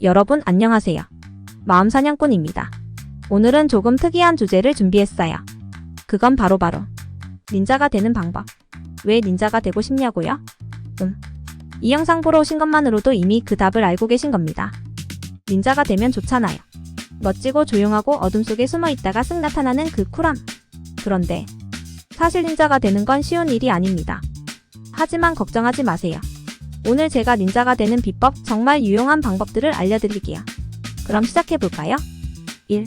여러분 안녕하세요. 마음사냥꾼입니다. 오늘은 조금 특이한 주제를 준비했어요. 그건 바로 닌자가 되는 방법. 왜 닌자가 되고 싶냐고요? 이 영상 보러 오신 것만으로도 이미 그 답을 알고 계신 겁니다. 닌자가 되면 좋잖아요. 멋지고 조용하고 어둠 속에 숨어 있다가 쓱 나타나는 그 쿨함. 그런데 사실 닌자가 되는 건 쉬운 일이 아닙니다. 하지만 걱정하지 마세요. 오늘 제가 닌자가 되는 비법, 정말 유용한 방법들을 알려드릴게요. 그럼 시작해볼까요? 1.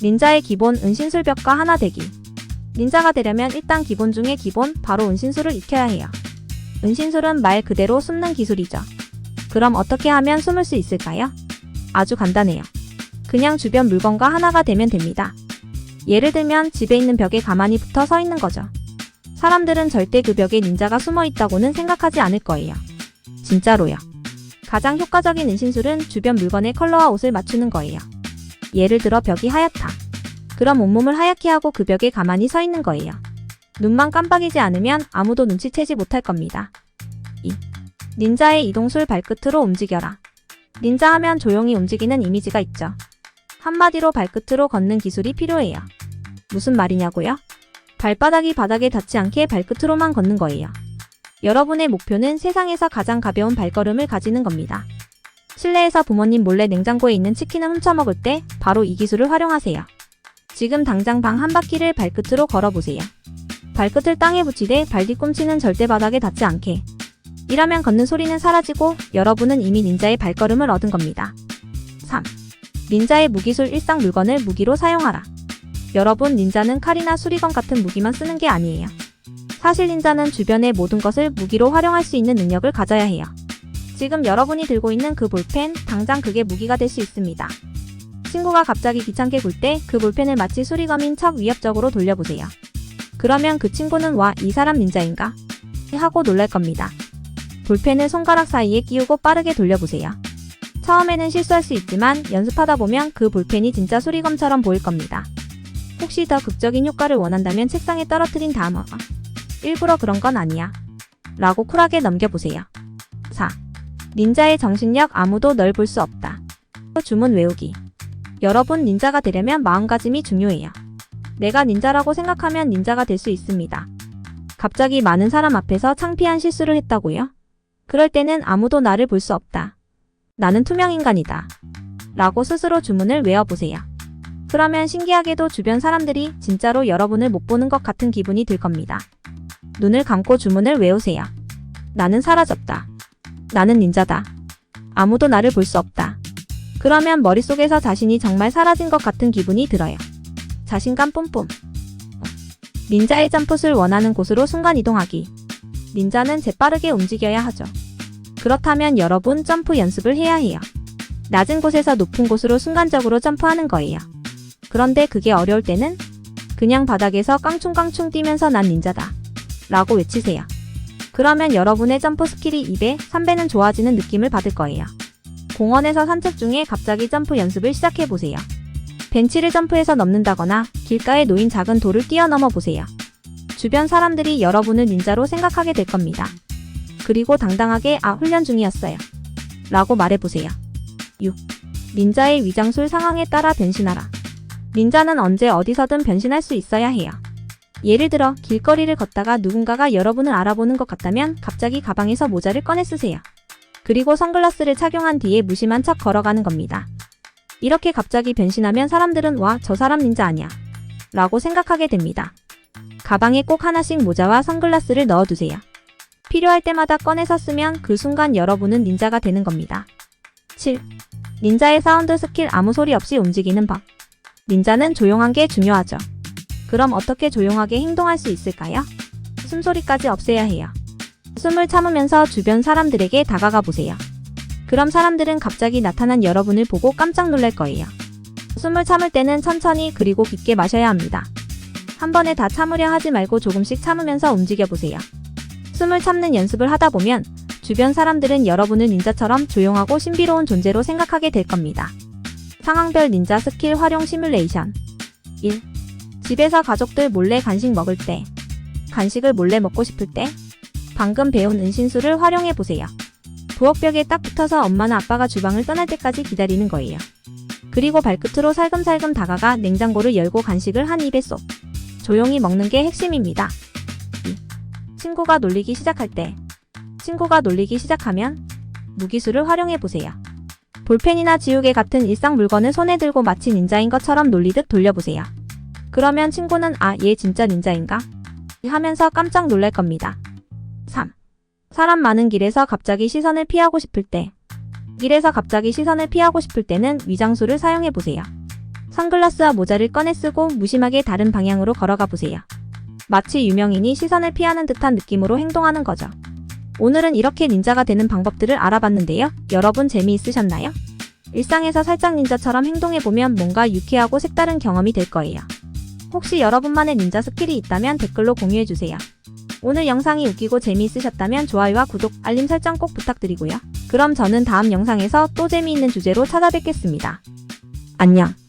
닌자의 기본 은신술벽과 하나 되기. 닌자가 되려면 일단 기본 중에 기본, 바로 은신술을 익혀야 해요. 은신술은 말 그대로 숨는 기술이죠. 그럼 어떻게 하면 숨을 수 있을까요? 아주 간단해요. 그냥 주변 물건과 하나가 되면 됩니다. 예를 들면 집에 있는 벽에 가만히 붙어 서 있는 거죠. 사람들은 절대 그 벽에 닌자가 숨어 있다고는 생각하지 않을 거예요. 진짜로요. 가장 효과적인 은신술은 주변 물건의 컬러와 옷을 맞추는 거예요. 예를 들어 벽이 하얗다. 그럼 온몸을 하얗게 하고 그 벽에 가만히 서 있는 거예요. 눈만 깜빡이지 않으면 아무도 눈치채지 못할 겁니다. 2. 닌자의 이동술 발끝으로 움직여라. 닌자 하면 조용히 움직이는 이미지가 있죠. 한마디로 발끝으로 걷는 기술이 필요해요. 무슨 말이냐고요? 발바닥이 바닥에 닿지 않게 발끝으로만 걷는 거예요. 여러분의 목표는 세상에서 가장 가벼운 발걸음을 가지는 겁니다. 실내에서 부모님 몰래 냉장고에 있는 치킨을 훔쳐먹을 때 바로 이 기술을 활용하세요. 지금 당장 방 한 바퀴를 발끝으로 걸어보세요. 발끝을 땅에 붙이되 발 뒤꿈치는 절대 바닥에 닿지 않게. 이러면 걷는 소리는 사라지고 여러분은 이미 닌자의 발걸음을 얻은 겁니다. 3. 닌자의 무기술 일상 물건을 무기로 사용하라. 여러분, 닌자는 칼이나 수리검 같은 무기만 쓰는 게 아니에요. 사실 닌자는 주변의 모든 것을 무기로 활용할 수 있는 능력을 가져야 해요. 지금 여러분이 들고 있는 그 볼펜, 당장 그게 무기가 될 수 있습니다. 친구가 갑자기 귀찮게 굴 때 그 볼펜을 마치 수리검인 척 위협적으로 돌려보세요. 그러면 그 친구는 와, 이 사람 닌자인가? 하고 놀랄 겁니다. 볼펜을 손가락 사이에 끼우고 빠르게 돌려보세요. 처음에는 실수할 수 있지만 연습하다 보면 그 볼펜이 진짜 수리검처럼 보일 겁니다. 혹시 더 극적인 효과를 원한다면 책상에 떨어뜨린 다음 일부러 그런 건 아니야 라고 쿨하게 넘겨보세요. 4. 닌자의 정신력, 아무도 널 볼 수 없다. 주문 외우기. 여러분, 닌자가 되려면 마음가짐이 중요해요. 내가 닌자라고 생각하면 닌자가 될 수 있습니다. 갑자기 많은 사람 앞에서 창피한 실수를 했다고요? 그럴 때는 아무도 나를 볼 수 없다. 나는 투명인간이다. 라고 스스로 주문을 외워보세요. 그러면 신기하게도 주변 사람들이 진짜로 여러분을 못 보는 것 같은 기분이 들 겁니다. 눈을 감고 주문을 외우세요. 나는 사라졌다. 나는 닌자다. 아무도 나를 볼 수 없다. 그러면 머릿속에서 자신이 정말 사라진 것 같은 기분이 들어요. 자신감 뿜뿜. 닌자의 점프술 원하는 곳으로 순간 이동하기. 닌자는 재빠르게 움직여야 하죠. 그렇다면 여러분, 점프 연습을 해야 해요. 낮은 곳에서 높은 곳으로 순간적으로 점프하는 거예요. 그런데 그게 어려울 때는 그냥 바닥에서 깡충깡충 뛰면서 난 닌자다 라고 외치세요. 그러면 여러분의 점프 스킬이 2배, 3배는 좋아지는 느낌을 받을 거예요. 공원에서 산책 중에 갑자기 점프 연습을 시작해보세요. 벤치를 점프해서 넘는다거나 길가에 놓인 작은 돌을 뛰어넘어 보세요. 주변 사람들이 여러분을 닌자로 생각하게 될 겁니다. 그리고 당당하게 훈련 중이었어요 라고 말해보세요. 6. 닌자의 위장술, 상황에 따라 변신하라. 닌자는 언제 어디서든 변신할 수 있어야 해요. 예를 들어 길거리를 걷다가 누군가가 여러분을 알아보는 것 같다면 갑자기 가방에서 모자를 꺼내 쓰세요. 그리고 선글라스를 착용한 뒤에 무심한 척 걸어가는 겁니다. 이렇게 갑자기 변신하면 사람들은 와, 저 사람 닌자 아니야 라고 생각하게 됩니다. 가방에 꼭 하나씩 모자와 선글라스를 넣어두세요. 필요할 때마다 꺼내서 쓰면 그 순간 여러분은 닌자가 되는 겁니다. 7. 닌자의 사운드 스킬, 아무 소리 없이 움직이는 법. 닌자는 조용한 게 중요하죠. 그럼 어떻게 조용하게 행동할 수 있을까요? 숨소리까지 없애야 해요. 숨을 참으면서 주변 사람들에게 다가가 보세요. 그럼 사람들은 갑자기 나타난 여러분을 보고 깜짝 놀랄 거예요. 숨을 참을 때는 천천히 그리고 깊게 마셔야 합니다. 한 번에 다 참으려 하지 말고 조금씩 참으면서 움직여 보세요. 숨을 참는 연습을 하다 보면 주변 사람들은 여러분을 닌자처럼 조용하고 신비로운 존재로 생각하게 될 겁니다. 상황별 닌자 스킬 활용 시뮬레이션. 1. 집에서 가족들 몰래 간식 먹을 때, 간식을 몰래 먹고 싶을 때, 방금 배운 은신술을 활용해보세요. 부엌벽에 딱 붙어서 엄마나 아빠가 주방을 떠날 때까지 기다리는 거예요. 그리고 발끝으로 살금살금 다가가 냉장고를 열고 간식을 한 입에 쏙. 조용히 먹는 게 핵심입니다. 2. 친구가 놀리기 시작할 때. 친구가 놀리기 시작하면 무기수를 활용해 보세요. 볼펜이나 지우개 같은 일상 물건을 손에 들고 마치 닌자인 것처럼 놀리듯 돌려보세요. 그러면 친구는 아, 얘 진짜 닌자인가? 하면서 깜짝 놀랄 겁니다. 3. 사람 많은 길에서 갑자기 시선을 피하고 싶을 때. 길에서 갑자기 시선을 피하고 싶을 때는 위장술을 사용해 보세요. 선글라스와 모자를 꺼내 쓰고 무심하게 다른 방향으로 걸어가 보세요. 마치 유명인이 시선을 피하는 듯한 느낌으로 행동하는 거죠. 오늘은 이렇게 닌자가 되는 방법들을 알아봤는데요. 여러분 재미있으셨나요? 일상에서 살짝 닌자처럼 행동해보면 뭔가 유쾌하고 색다른 경험이 될 거예요. 혹시 여러분만의 닌자 스킬이 있다면 댓글로 공유해주세요. 오늘 영상이 웃기고 재미있으셨다면 좋아요와 구독, 알림 설정 꼭 부탁드리고요. 그럼 저는 다음 영상에서 또 재미있는 주제로 찾아뵙겠습니다. 안녕.